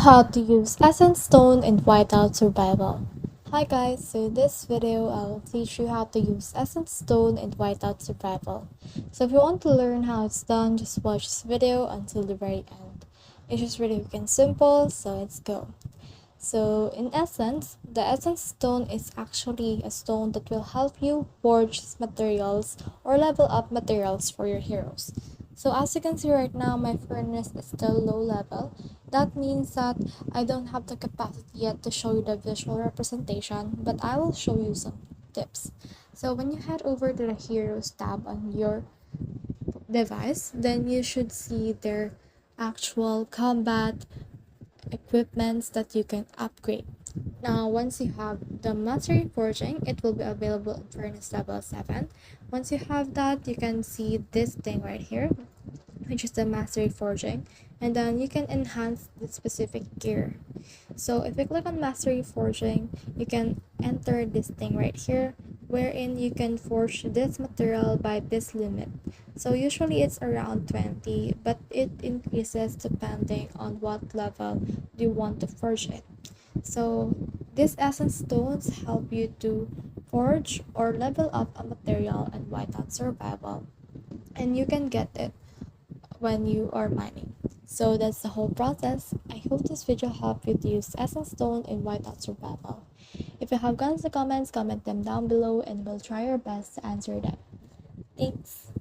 How to use Essence Stone in Whiteout Survival. Hi guys, so in this video I'll teach you how to use Essence Stone in Whiteout Survival. So if you want to learn how it's done, just watch this video until the very end. It's just really quick and simple, so let's go. So in essence, the Essence Stone is actually a stone that will help you forge materials or level up materials for your heroes. So as you can see right now, my furnace is still low level. That means that I don't have the capacity yet to show you the visual representation, but I will show you some tips. So when you head over to the Heroes tab on your device, then you should see their actual combat equipments that you can upgrade. Now, once you have the Mastery Forging, it will be available in Furnace Level 7. Once you have that, you can see this thing right here, which is the Mastery Forging, and then you can enhance the specific gear. So if you click on Mastery Forging, you can enter this thing right here, wherein you can forge this material by this limit. So usually it's around 20, but it increases depending on what level you want to forge it. So these essence stones help you to forge or level up a material and Whiteout Survival, and you can get it when you are mining. So that's the whole process. I hope this video helped you to use Essence Stone in Whiteout Survival. If you have guns in the comments, comment them down below and we'll try our best to answer them. Thanks!